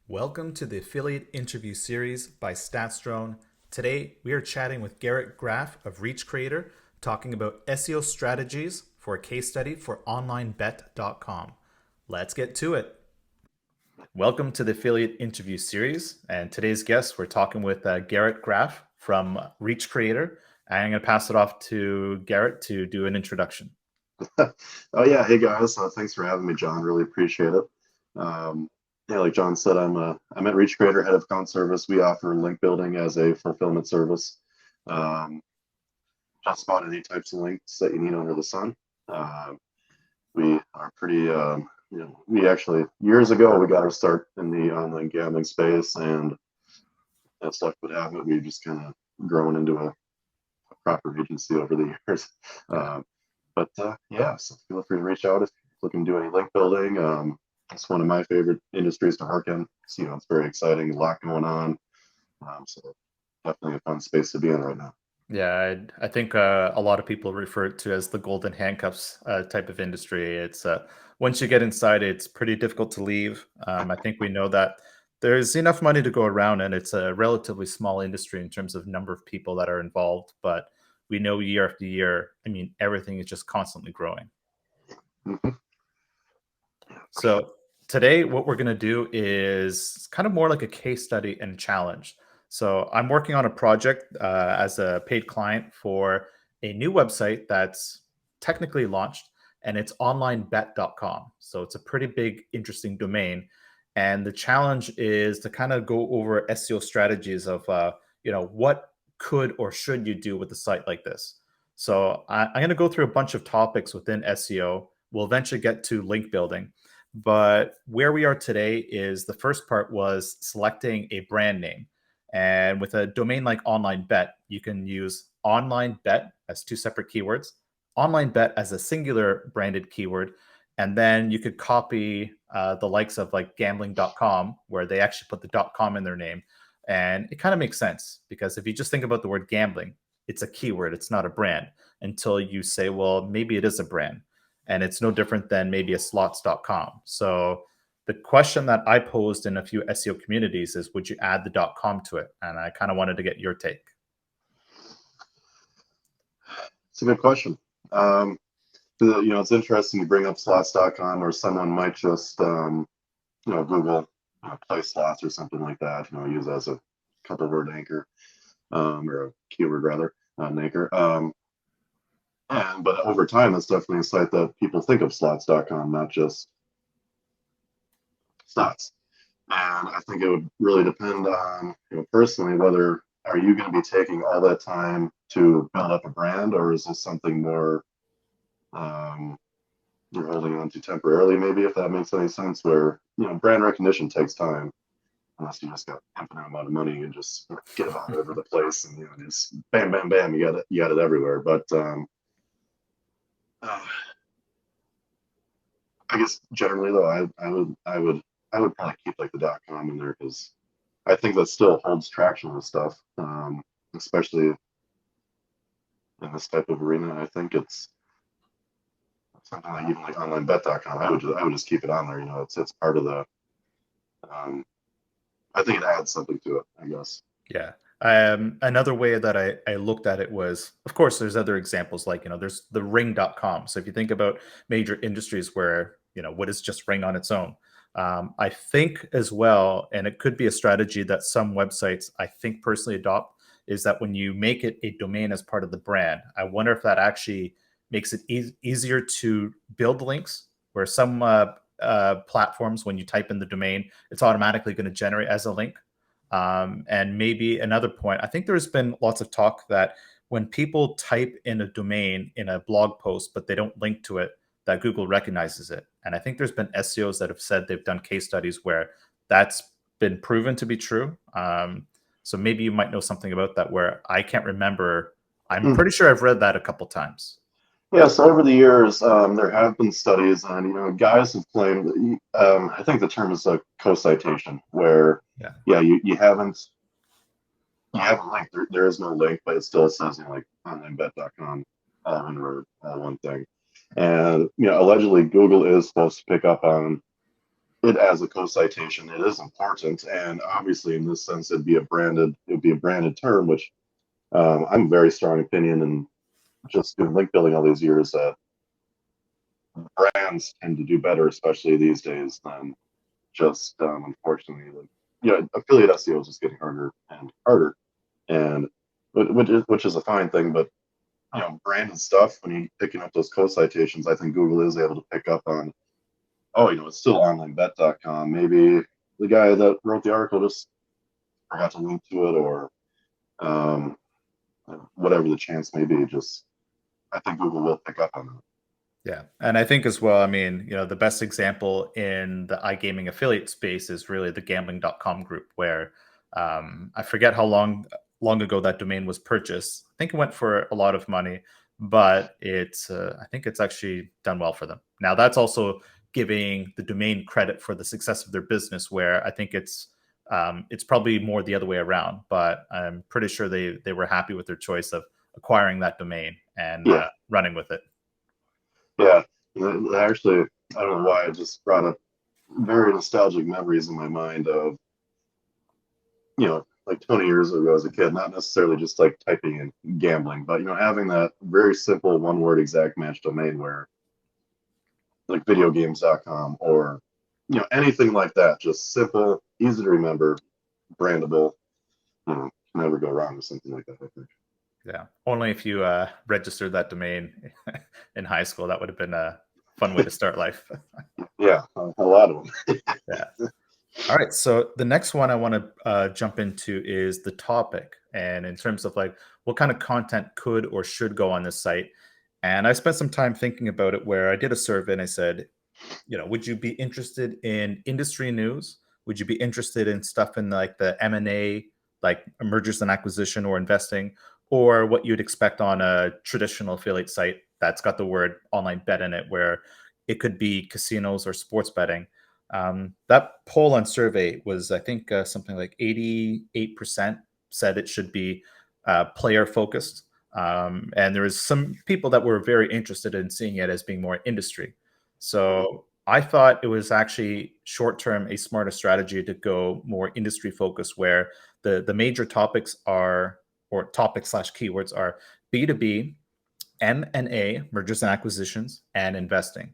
Welcome to the affiliate interview series by StatsDrone. Today, we are chatting with Garrett Graff of Reach Creator, talking about SEO strategies for a case study for onlinebet.com. Let's get to it. Welcome to the affiliate interview series. And today's guest, we're talking with Garrett Graff from Reach Creator. I'm going to pass it off to Garrett to do an introduction. Oh yeah, hey guys, thanks for having me, John. Really appreciate it. Yeah, like John said, I'm at Reach Creator, head of account service. We offer link building as a fulfillment service. Um, just about any types of links that you need under the sun. Uh, we are pretty, we actually years ago we got our start in the online gambling space, and as luck would have it, we've just kind of grown into a proper agency over the years. Uh, yeah, so feel free to reach out if you're looking to do any link building. It's one of my favorite industries to harken. So, it's very exciting, a lot going on. So definitely a fun space to be in right now. Yeah, I think a lot of people refer it to as the golden handcuffs type of industry. It's once you get inside, it's pretty difficult to leave. I think we know that there's enough money to go around, and it's a relatively small industry in terms of number of people that are involved. But we know year after year, I mean, everything is just constantly growing. Mm-hmm. So today, what we're going to do is kind of more like a case study and challenge. So I'm working on a project as a paid client for a new website that's technically launched, and it's onlinebet.com. So it's a pretty big, interesting domain. And the challenge is to kind of go over SEO strategies of, what could or should you do with a site like this. So I'm going to go through a bunch of topics within SEO. We'll eventually get to link building. But where we are today is the first part was selecting a brand name. And with a domain like online bet, you can use online bet as two separate keywords, online bet as a singular branded keyword. And then you could copy the likes of like gambling.com, where they actually put the .com in their name. And it kind of makes sense because if you just think about the word gambling, it's a keyword, it's not a brand until you say, well, maybe it is a brand. And it's no different than maybe a slots.com. So the question that I posed in a few SEO communities is, would you add the .com to it? And I kind of wanted to get your take. It's a good question. It's interesting you bring up slots.com, or someone might just, Google play slots or something like that, use as a couple word anchor, or a keyword rather, an anchor. But over time, that's definitely a site that people think of slots.com, not just slots. And I think it would really depend on, personally, whether are you going to be taking all that time to build up a brand, or is this something more you're holding on to temporarily, maybe, if that makes any sense, where, brand recognition takes time, unless you just got infinite amount of money and just get it all over the place and, just bam, bam, bam, you got it everywhere. But I guess generally though, I would probably keep like the .com in there, because I think that still holds traction with stuff, especially in this type of arena. I think it's something like even like onlinebet.com. I would just keep it on there. It's part of the. I think it adds something to it, I guess. Yeah. Another way that I looked at it was, of course, there's other examples like, there's the ring.com. So if you think about major industries where, what is just ring on its own? I think as well, and it could be a strategy that some websites I think personally adopt, is that when you make it a domain as part of the brand, I wonder if that actually makes it easier to build links, where some platforms, when you type in the domain, it's automatically going to generate as a link. And maybe another point, I think there's been lots of talk that when people type in a domain in a blog post, but they don't link to it, that Google recognizes it. And I think there's been SEOs that have said they've done case studies where that's been proven to be true. So maybe you might know something about that, where I can't remember. I'm pretty sure I've read that a couple times. Yeah, so over the years, there have been studies on, guys have claimed that, I think the term is a co-citation, where, Yeah, you haven't linked, there is no link, but it still says, like onlinebet.com, all one word, all one thing. And, allegedly Google is supposed to pick up on it as a co-citation, it is important, and obviously in this sense, it'd be a branded term, which I'm a very strong opinion, and just doing link building all these years, that brands tend to do better, especially these days, than just unfortunately, like, affiliate SEO is just getting harder and harder, and which is a fine thing, but branded stuff, when you're picking up those co-citations, I think Google is able to pick up on, oh, it's still onlinebet.com. Maybe the guy that wrote the article just forgot to link to it, or um, whatever the chance may be. Just, I think Google will pick up on that. Yeah. And I think as well, I mean, the best example in the iGaming affiliate space is really the gambling.com group, where I forget how long ago that domain was purchased. I think it went for a lot of money, but I think it's actually done well for them. Now that's also giving the domain credit for the success of their business, where I think it's probably more the other way around, but I'm pretty sure they were happy with their choice of acquiring that domain and Yeah, running with it. yeah. Actually, I don't know why it just brought up very nostalgic memories in my mind of, like 20 years ago as a kid, not necessarily just like typing in gambling, but having that very simple one word exact match domain, where like videogames.com, or anything like that, just simple, easy to remember, brandable. Can never go wrong with something like that, I think. Yeah. Only if you registered that domain in high school. That would have been a fun way to start life. Yeah, a lot of them. Yeah. All right. So the next one I want to jump into is the topic. And in terms of like what kind of content could or should go on this site. And I spent some time thinking about it, where I did a survey and I said, would you be interested in industry news? Would you be interested in stuff in like the M&A, like mergers and acquisition or investing, or what you'd expect on a traditional affiliate site that's got the word online bet in it, where it could be casinos or sports betting? That poll on survey was, I think, something like 88% said it should be player focused. And there was some people that were very interested in seeing it as being more industry. So I thought it was actually short term a smarter strategy to go more industry focused, where the major topics are, or topics slash keywords are, B2B, M&A, mergers and acquisitions, and investing.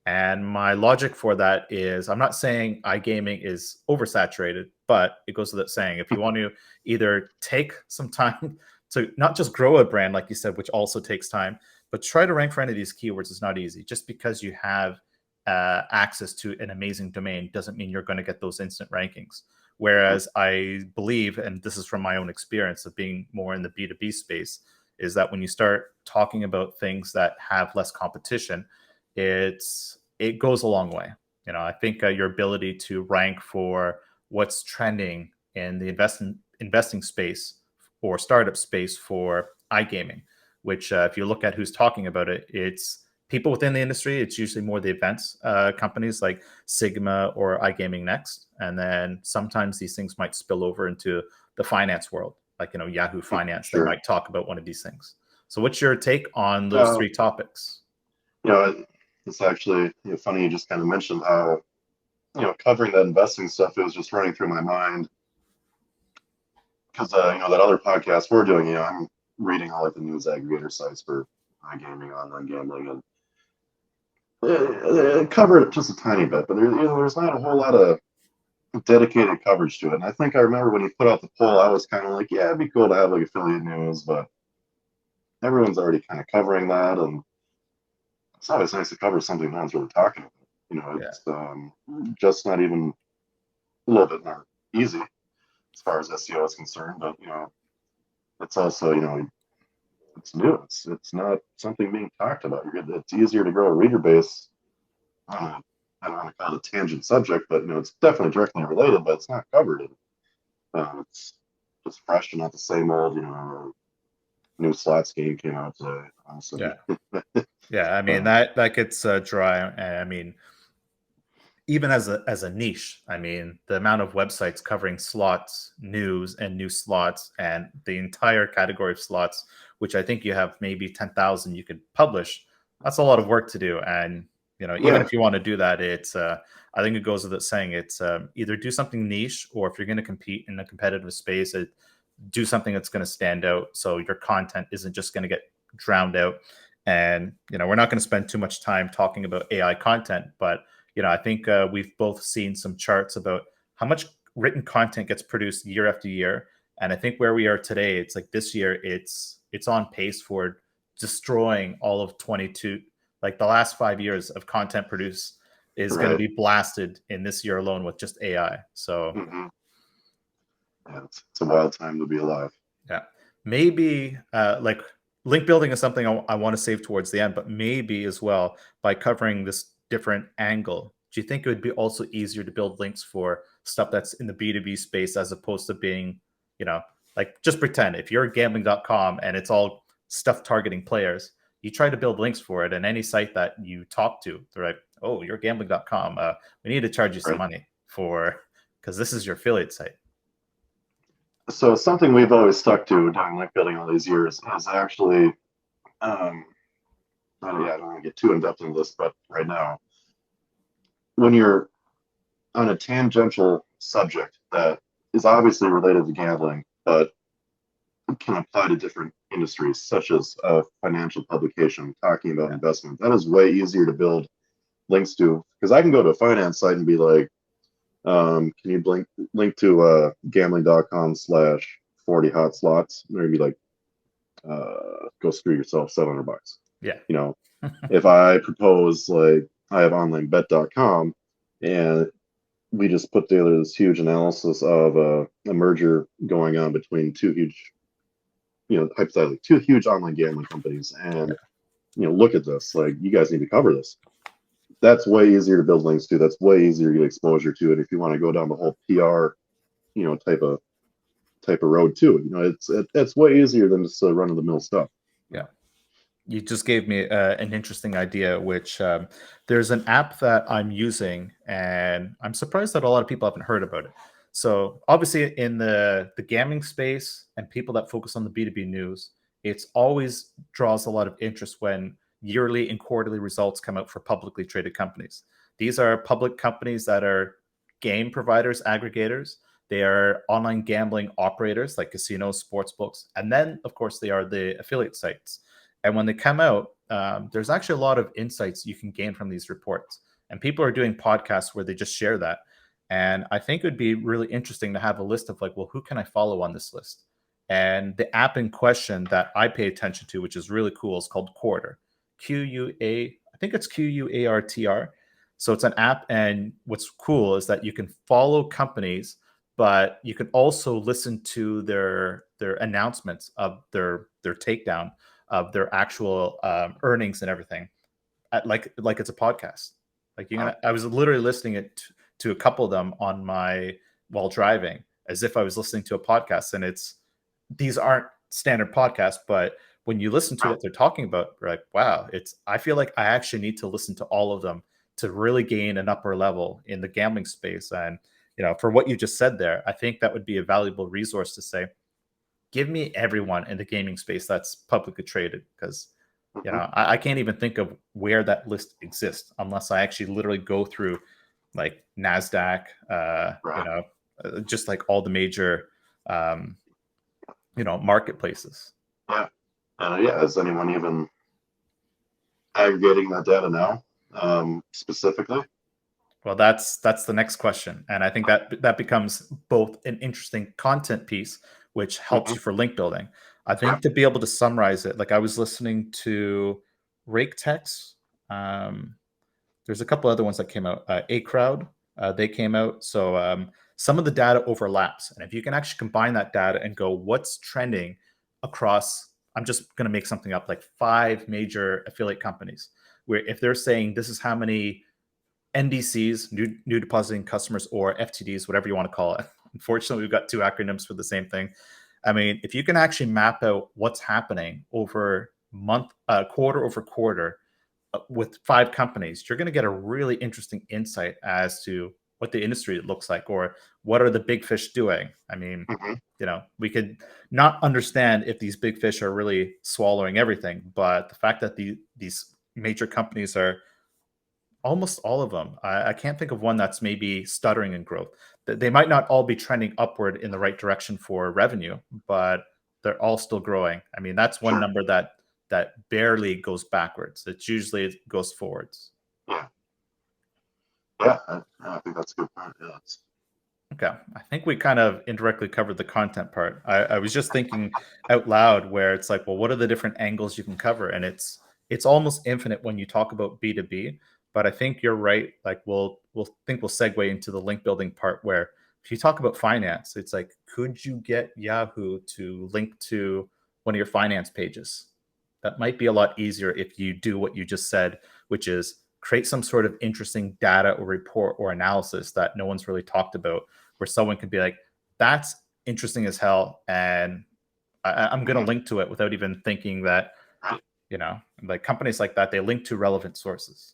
And my logic for that is, I'm not saying iGaming is oversaturated, but it goes without saying, if you want to either take some time to not just grow a brand, like you said, which also takes time, but try to rank for any of these keywords is not easy. Just because you have access to an amazing domain doesn't mean you're going to get those instant rankings. Whereas I believe, and this is from my own experience of being more in the B2B space, is that when you start talking about things that have less competition, it goes a long way. I think your ability to rank for what's trending in the investing space or startup space for iGaming, which if you look at who's talking about it, it's people within the industry. It's usually more the events companies like Sigma or iGaming Next, and then sometimes these things might spill over into the finance world, like Yahoo Finance. They Sure. might talk about one of these things. So, what's your take on those Uh, three topics? it's actually funny you just kind of mentioned how, covering that investing stuff, it was just running through my mind, because that other podcast we're doing, I'm reading all like the news aggregator sites for iGaming, online gambling, and it covered just a tiny bit, but there's not a whole lot of dedicated coverage to it. And I think I remember when you put out the poll, I was kind of like, yeah, it'd be cool to have like affiliate news, but everyone's already kind of covering that, and it's always nice to cover something no one's really talking about. Yeah. It's just not even a little bit more easy as far as SEO is concerned, but it's also it's new. It's not something being talked about. It's easier to grow a reader base. I don't want to call it a tangent subject, but it's definitely directly related, but it's not covered. It's just fresh and not the same old. New slots game came out today. So, Yeah. I mean, that gets dry. And I mean, even as a niche, I mean, the amount of websites covering slots, news, and new slots, and the entire category of slots, which I think you have maybe 10,000 you could publish. That's a lot of work to do. And Even Yeah, if you want to do that, it's I think it goes without saying, it's either do something niche, or if you're going to compete in a competitive space, do something that's going to stand out, so your content isn't just going to get drowned out. And we're not going to spend too much time talking about AI content, but I think we've both seen some charts about how much written content gets produced year after year. And I think where we are today, it's like this year, it's on pace for destroying all of 22. Like the last 5 years of content produced is going to right. be blasted in this year alone with just AI. So Hmm. Yeah, it's a wild time to be alive. yeah, maybe like link building is something I want to save towards the end, but maybe as well, by covering this different angle, do you think it would be also easier to build links for stuff that's in the B2B space, as opposed to being, you know, like, just pretend if you're gambling.com and it's all stuff targeting players, you try to build links for it, and any site that you talk to, they're like, oh, you're gambling.com. We need to charge you some Right. money for, because this is your affiliate site. So something we've always stuck to doing link building all these years is actually, um, yeah, I don't want to get too in depth into this, but right now, when you're on a tangential subject that is obviously related to gambling, but can apply to different industries, such as a financial publication talking about Yeah. investment, that is way easier to build links to, because I can go to a finance site and be like, can you link to gambling.com/40 hot slots? And they'd be like, go screw yourself, $700. Yeah. You know, if I propose, like, I have onlinebet.com, and we just put together this huge analysis of a merger going on between two huge, hypothetically, two huge online gambling companies, and look at this, like, you guys need to cover this. That's way easier to build links to. That's way easier to get exposure to it if you want to go down the whole PR, type of road too. It's way easier than just run of the mill stuff. Yeah. You just gave me an interesting idea, which there's an app that I'm using, and I'm surprised that a lot of people haven't heard about it. So obviously, in the gambling space and people that focus on the B2B news, it's always draws a lot of interest when yearly and quarterly results come out for publicly traded companies. These are public companies that are game providers, aggregators. They are online gambling operators like casinos, sports books, and then of course they are the affiliate sites. And when they come out, there's actually a lot of insights you can gain from these reports. And people are doing podcasts where they just share that. And I think it would be really interesting to have a list of, like, well, who can I follow on this list? And the app in question that I pay attention to, which is really cool, is called Quarter. I think it's QUARTR. So it's an app, and what's cool is that you can follow companies, but you can also listen to their announcements of their takedown of their actual earnings and everything, like it's a podcast. Like, Wow. I was literally listening it to a couple of them on my while driving, as if I was listening to a podcast. And these aren't standard podcasts, but when you listen to Wow. what they're talking about, you're like, wow, I feel like I actually need to listen to all of them to really gain an upper level in the gambling space. And for what you just said there, I think that would be a valuable resource to say, give me everyone in the gaming space that's publicly traded, because Hmm. I can't even think of where that list exists unless I actually literally go through, like, NASDAQ, Right. just like all the major marketplaces. Yeah. And yeah, is anyone even aggregating that data now, specifically? Well, that's the next question, and I think that becomes both an interesting content piece, which helps Hmm. you for link building. I Yeah. think to be able to summarize it, like I was listening to Rake Tex. Um, there's a couple other ones that came out. A Crowd, they came out. So some of the data overlaps, and if you can actually combine that data and go, what's trending across? I'm just going to make something up, like 5 major affiliate companies, where if they're saying this is how many NDCs, new depositing customers, or FTDs, whatever you want to call it. Unfortunately, we've got 2 acronyms for the same thing. I mean, if you can actually map out what's happening over month, quarter over quarter, with 5 companies, you're going to get a really interesting insight as to what the industry looks like, or what are the big fish doing. I mean, Hmm. we could not understand if these big fish are really swallowing everything, but the fact that these major companies are Almost all of them. I can't think of one that's maybe stuttering in growth. They might not all be trending upward in the right direction for revenue, but they're all still growing. I mean, that's one Sure. number that barely goes backwards. It's usually it goes forwards. Yeah. Yeah. I think that's a good point. Yeah. Okay. I think we kind of indirectly covered the content part. I was just thinking out loud where it's like, well, what are the different angles you can cover? And it's almost infinite when you talk about B2B. But I think you're right. Like we'll segue into the link building part where if you talk about finance, it's like, could you get Yahoo to link to one of your finance pages? That might be a lot easier if you do what you just said, which is create some sort of interesting data or report or analysis that no one's really talked about, where someone can be like, that's interesting as hell. And I'm going to link to it without even thinking that, like companies like that, they link to relevant sources.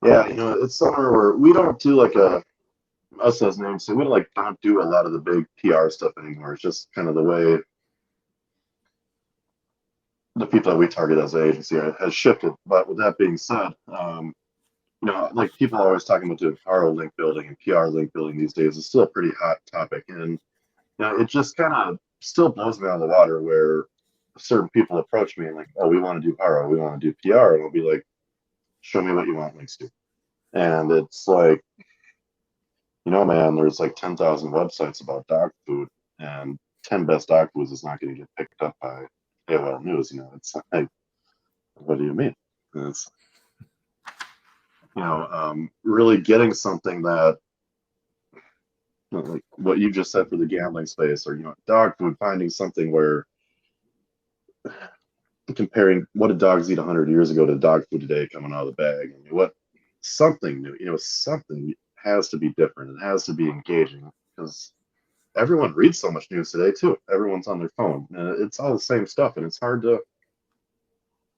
Yeah, it's somewhere where we don't do like us as names, so we don't do a lot of the big PR stuff anymore. It's just kind of the way the people that we target as an agency has shifted. But with that being said, like people are always talking about doing RO link building and PR link building these days. It's still a pretty hot topic, and it just kind of still blows me out of the water where certain people approach me and like, oh, we want to do RO, we want to do PR, and I'll be like, show me what you want links to, and it's like, man, there's like 10,000 websites about dog food, and 10 best dog foods is not going to get picked up by AOL News. It's like, what do you mean? It's, really getting something that, like what you just said for the gambling space, or dog food, finding something where comparing what did dogs eat 100 years ago to dog food today coming out of the bag. What something new, something has to be different. It has to be engaging because everyone reads so much news today too. Everyone's on their phone. It's all the same stuff, and it's hard to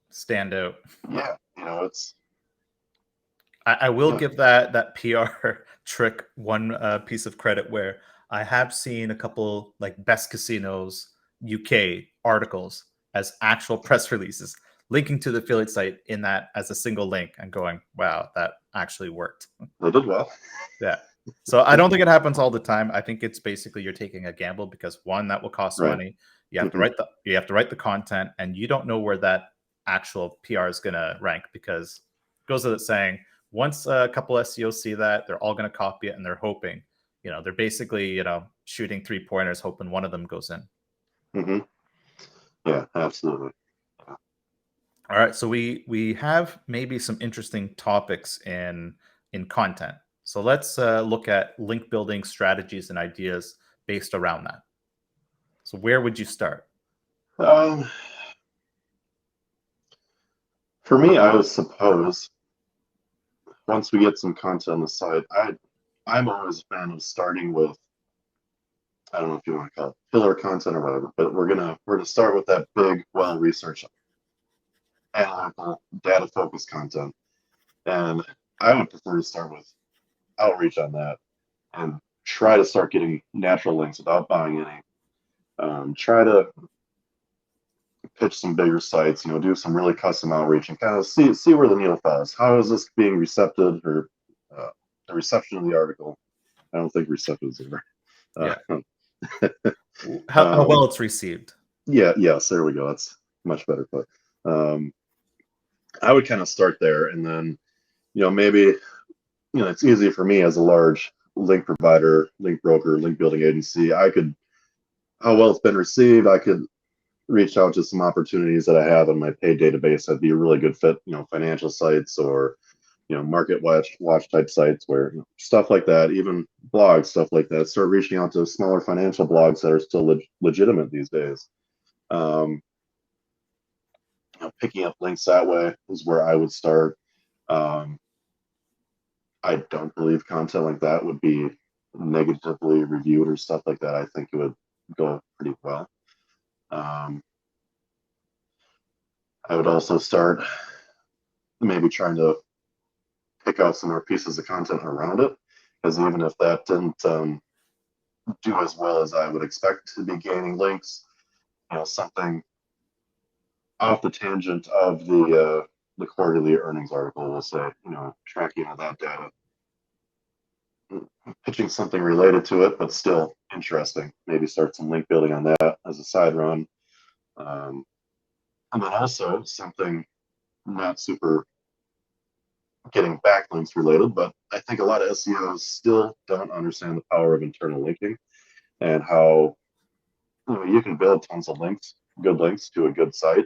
stand out. Yeah, it's. I will give that PR trick one piece of credit where I have seen a couple like best casinos UK articles as actual press releases linking to the affiliate site in that as a single link and going, wow, that actually worked. They did well. Yeah. So I don't think it happens all the time. I think it's basically you're taking a gamble because one, that will cost money. You have to write the content, and you don't know where that actual PR is going to rank because it goes without saying, once a couple SEOs see that, they're all going to copy it and they're hoping, they're basically, shooting 3-pointers, hoping one of them goes in. Mm-hmm. Yeah, absolutely. All right. So we have maybe some interesting topics in content. So let's look at link building strategies and ideas based around that. So where would you start? For me, I would suppose once we get some content on the site, I'm always a fan of starting with, I don't know if you want to call it filler content or whatever, but we're gonna start with that big, well-researched, analytical, data-focused content, and I would prefer to start with outreach on that and try to start getting natural links without buying any. Try to pitch some bigger sites, do some really custom outreach and kind of see where the needle falls. How is this being recepted, or the reception of the article? I don't think receptive is over. How well it's received. Yes, there we go. That's much better put. I would kind of start there, and then maybe it's easy for me as a large link provider, link broker, link building agency. How well it's been received, I could reach out to some opportunities that I have in my paid database that'd be a really good fit, financial sites or market watch type sites where stuff like that, even blogs, stuff like that. Start reaching out to smaller financial blogs that are still legitimate these days. Picking up links that way is where I would start. I don't believe content like that would be negatively reviewed or stuff like that. I think it would go pretty well. I would also start maybe trying to pick out some more pieces of content around it, because even if that didn't do as well as I would expect to be gaining links, something off the tangent of the the quarterly earnings article will say, tracking all that data, pitching something related to it, but still interesting. Maybe start some link building on that as a side run. And then also something not super getting backlinks related, but I think a lot of SEOs still don't understand the power of internal linking and how you can build tons of links, good links to a good site,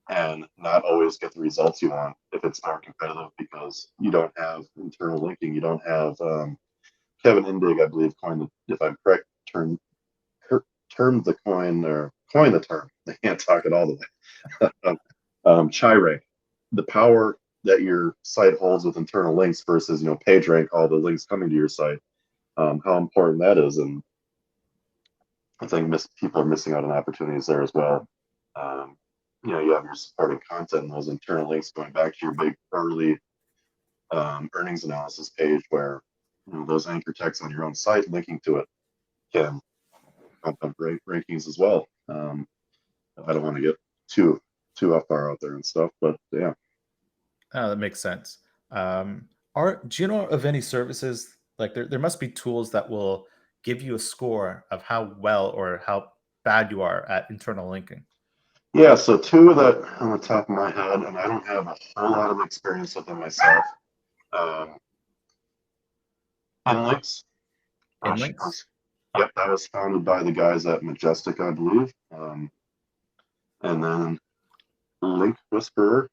and not always get the results you want if it's not competitive because you don't have internal linking. You don't have Kevin Indig, I believe, coined the, if I'm correct, termed the coin or coin the term. I can't talk it all the way. Chai rank, the power that your site holds with internal links versus page rank, all the links coming to your site, how important that is, and I think people are missing out on opportunities there as well. You have your supporting content and those internal links going back to your big quarterly earnings analysis page where those anchor texts on your own site linking to it can pump up rankings as well. I don't want to get too far out there and stuff, but yeah. Oh, that makes sense. Do you know of any services like there must be tools that will give you a score of how well or how bad you are at internal linking? Yeah, so two that on the top of my head, and I don't have a whole lot of experience with them myself. Inlinks. Inlinks? Yep, that was founded by the guys at Majestic, I believe. And then Link Whisperer.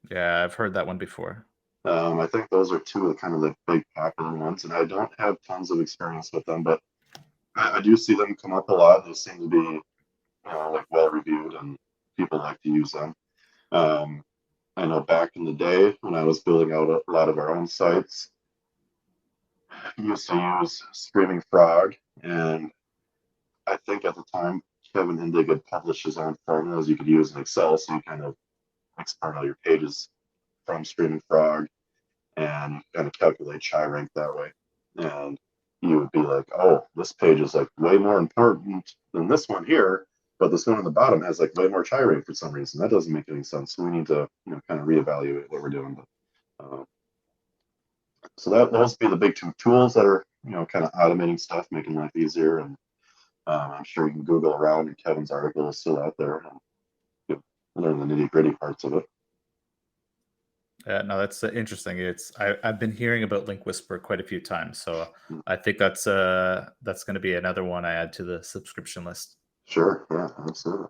Yeah, I've heard that one before. I think those are two of the kind of the big popular ones, and I don't have tons of experience with them, but I do see them come up a lot. They seem to be, like well reviewed, and people like to use them. I know back in the day when I was building out a lot of our own sites, I used to use Screaming Frog, and I think at the time Kevin Hindig had published his own formulas you could use in Excel, so you kind of export all your pages from Screaming Frog and kind of calculate Chi rank that way. And you would be like, oh, this page is like way more important than this one here, but this one on the bottom has like way more Chi rank for some reason. That doesn't make any sense. So we need to kind of reevaluate what we're doing. But, so those would be the big two tools that are kind of automating stuff, making life easier. And I'm sure you can Google around, and Kevin's article is still out there, and you learn the nitty gritty parts of it. No, that's interesting. I've been hearing about Link Whisper quite a few times, so I think that's going to be another one I add to the subscription list. Sure, yeah, absolutely.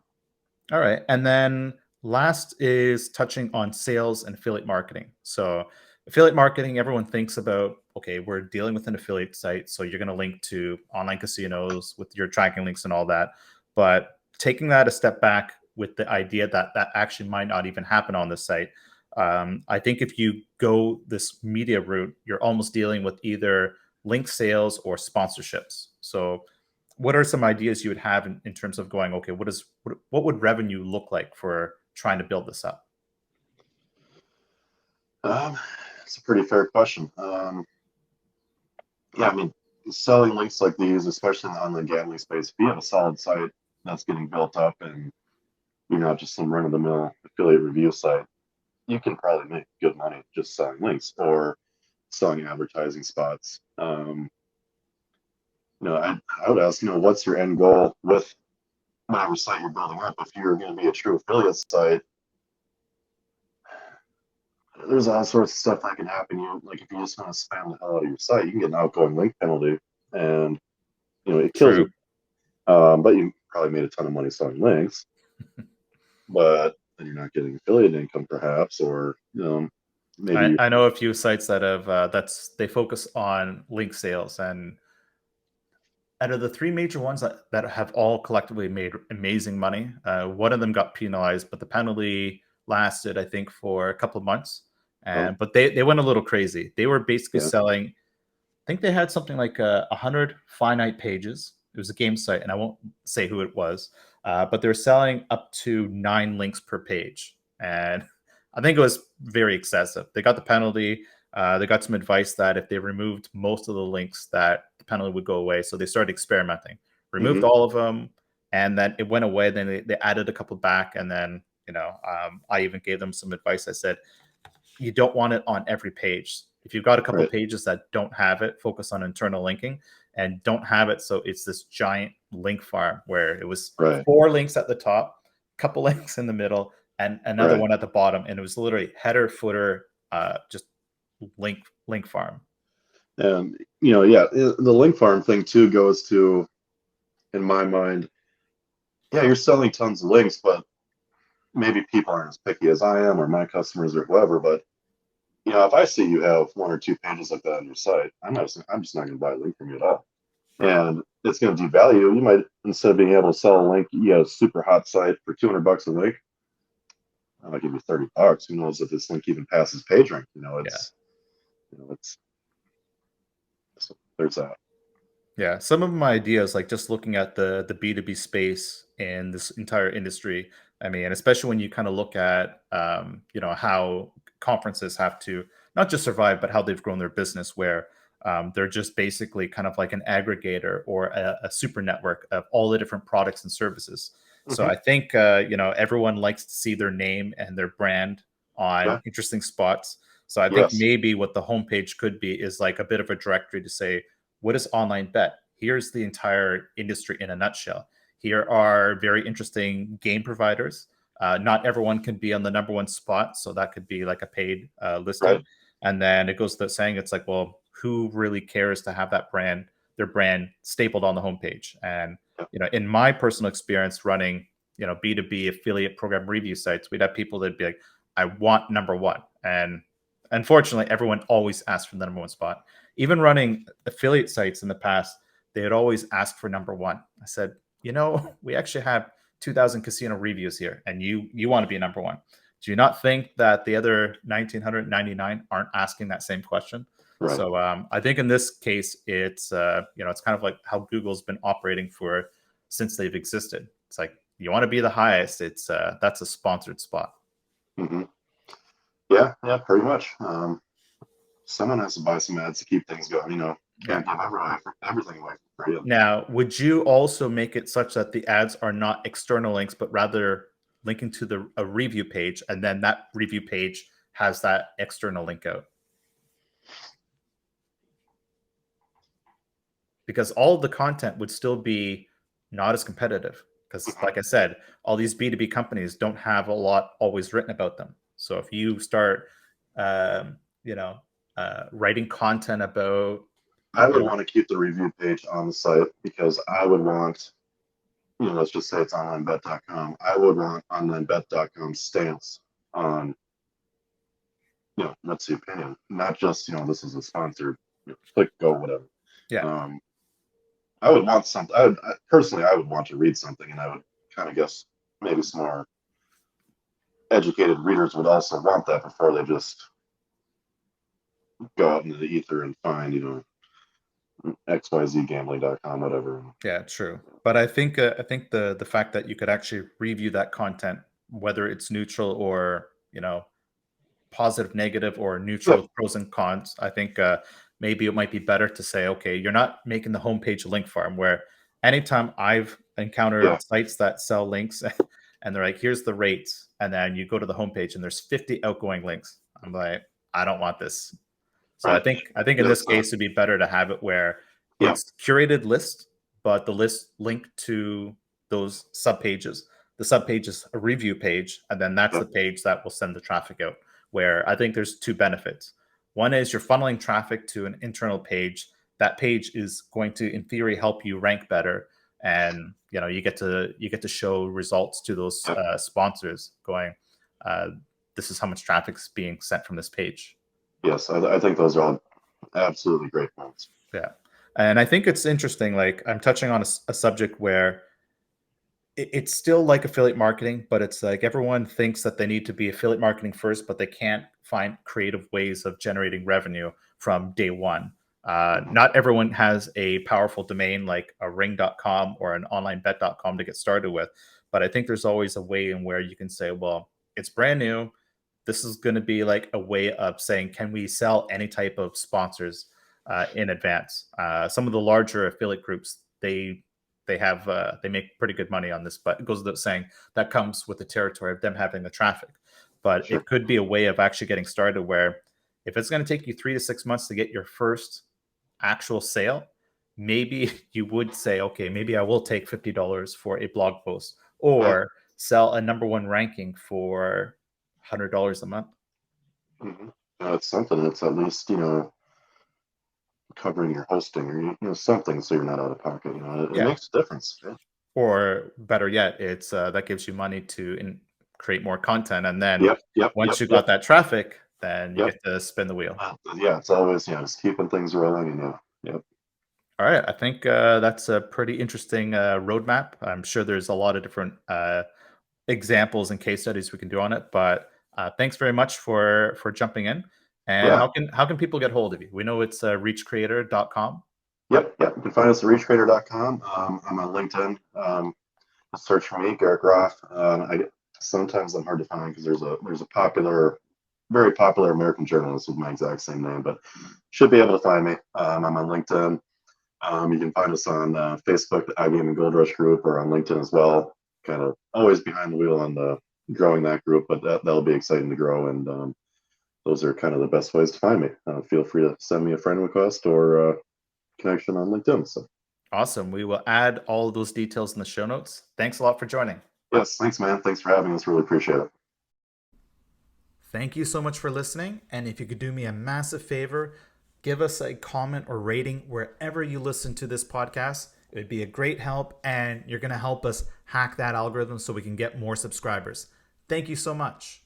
All right, and then last is touching on sales and affiliate marketing. So affiliate marketing, everyone thinks about, okay, we're dealing with an affiliate site, so you're going to link to online casinos with your tracking links and all that. But taking that a step back with the idea that that actually might not even happen on the site. I think if you go this media route, you're almost dealing with either link sales or sponsorships. So what are some ideas you would have in terms of going, okay, what would revenue look like for trying to build this up? It's a pretty fair question. Yeah, I mean, selling links like these, especially on the gambling space, if you have a solid site that's getting built up and you're not just some run-of-the-mill affiliate review site, you can probably make good money just selling links or selling advertising spots. I would ask, what's your end goal with whatever site you're building up? If you're going to be a true affiliate site, there's all sorts of stuff that can happen. Like if you just want to spam the hell out of your site, you can get an outgoing link penalty, and it kills you. But you probably made a ton of money selling links, but then you're not getting affiliate income, perhaps, or maybe. I know a few sites that have they focus on link sales, and out of the three major ones that have all collectively made amazing money, one of them got penalized, but the penalty lasted, I think, for a couple of months. But they went a little crazy. They were basically selling, I think they had something like 100 finite pages. It was a game site, and I won't say who it was, but they were selling up to 9 links per page. And I think it was very excessive. They got the penalty. They got some advice that if they removed most of the links, that the penalty would go away. So they started experimenting, removed all of them, and then it went away. Then they added a couple back, and then I even gave them some advice. I said, you don't want it on every page. If you've got a couple Right. pages that don't have it, focus on internal linking and don't have it. So it's this giant link farm where it was Right. 4 links at the top, a couple links in the middle, and another Right. one at the bottom. And it was literally header, footer, just link farm. And yeah, the link farm thing too goes to, in my mind, yeah, you're selling tons of links, but maybe people aren't as picky as I am or my customers or whoever. But if I see you have 1 or 2 pages like that on your site, I'm just not going to buy a link from you at all. And it's going to devalue. You might, instead of being able to sell a link, you have a super hot site for $200 a link. I'll give you $30. Who knows if this link even passes PageRank? It's so there's that. Yeah, some of my ideas, like just looking at the B2B space in this entire industry. I mean, and especially when you kind of look at how conferences have to not just survive, but how they've grown their business, where they're just basically kind of like an aggregator or a super network of all the different products and services. So Mm-hmm. I think everyone likes to see their name and their brand on Yeah. interesting spots. So I think Yes. maybe what the homepage could be is like a bit of a directory to say, what is online bet? Here's the entire industry in a nutshell. Here are very interesting game providers. Not everyone can be on the number one spot, so that could be like a paid listing. Right. And then it goes to saying, it's like, well, who really cares to have their brand stapled on the homepage? And Yeah. in my personal experience running, B2B affiliate program review sites, we'd have people that'd be like, I want number one. And unfortunately, everyone always asks for the number one spot. Even running affiliate sites in the past, they had always asked for number one. I said, we actually have 2,000 casino reviews here, and you want to be number one. Do you not think that the other 1,999 aren't asking that same question? Right. So I think in this case, it's it's kind of like how Google's been operating for since they've existed. It's like you want to be the highest. It's that's a sponsored spot. Mm-hmm. Yeah. Yeah. Pretty much. Someone has to buy some ads to keep things going. Yeah. Can't give everything away for free. Now, would you also make it such that the ads are not external links, but rather linking to a review page, and then that review page has that external link out? Because all of the content would still be not as competitive. Because, like I said, all these B2B companies don't have a lot always written about them. So if you start, um, writing content about, I would want to keep the review page on the site because I would want, let's just say it's onlinebet.com. I would want onlinebet.com stance on, that's the opinion, not just, this is a sponsored, click, go, whatever. yeah, I would want something. Personally, I would want to read something, and I would kind of guess maybe some more educated readers would also want that before they just go out into the ether and find, xyzgambling.com, whatever. yeah, true. But I think the fact that you could actually review that content, whether it's neutral or positive, negative, or neutral Yeah, with pros and cons, I think maybe it might be better to say, okay, you're not making the homepage a link farm. Where anytime I've yeah, encountered sites that sell links and they're like, here's the rates, and then you go to the homepage and there's 50 outgoing links, I'm like, I don't want this. So I right. think I think in this Yes, case it'd be better to have it where yeah, it's curated list, but the list linked to those sub pages. The sub page is a review page, and then that's yeah, the page that will send the traffic out. Where I think there's two benefits. One is you're funneling traffic to an internal page. That page is going to, in theory, help you rank better, and you get to show results to those yeah. sponsors. Going, uh, this is how much traffic is being sent from this page. Yes, I think those are all absolutely great points. Yeah. And I think it's interesting. Like, I'm touching on a subject where it's still like affiliate marketing, but it's like everyone thinks that they need to be affiliate marketing first, but they can't find creative ways of generating revenue from day one. Mhm. Not everyone has a powerful domain like a ring.com or an onlinebet.com to get started with. But I think there's always a way in where you can say, well, it's brand new. This is going to be like a way of saying, can we sell any type of sponsors in advance? Some of the larger affiliate groups, they they make pretty good money on this. But it goes without saying that comes with the territory of them having the traffic. But Sure. it could be a way of actually getting started where if it's going to take you 3 to 6 months to get your first actual sale, maybe you would say, okay, maybe I will take $50 for a blog post Right. or sell a number one ranking for $100 a month. Hmm. It's something that's at least, covering your hosting or, something so you're not out of pocket. It Yeah. makes a difference. Yeah. Or better yet, it's that gives you money to create more content. And then Yep. Yep. once Yep. you Yep. got that traffic, then you Yep. get to spin the wheel. Yeah. It's always, just keeping things rolling and Yep. All right. I think that's a pretty interesting roadmap. I'm sure there's a lot of different examples and case studies we can do on it. But thanks very much for jumping in. And Yeah. how can people get hold of you? We know it's reachcreator.com. Yep. Yep. You can find us at reachcreator.com. I'm on LinkedIn. Search for me, Garrett Graff. Sometimes I'm hard to find because there's a very popular American journalist with my exact same name, but should be able to find me. I'm on LinkedIn. You can find us on Facebook, the iGaming Gold Rush group, or on LinkedIn as well. Kind of always behind the wheel on the growing that group, but that'll be exciting to grow. And those are kind of the best ways to find me. Feel free to send me a friend request or connection on LinkedIn. So Awesome. We will add all of those details in the show notes. Thanks a lot for joining. yes, thanks, man. Thanks for having us. Really appreciate it. Thank you so much for listening. And if you could do me a massive favor, give us a comment or rating wherever you listen to this podcast. It would be a great help, and you're going to help us hack that algorithm so we can get more subscribers. Thank you so much.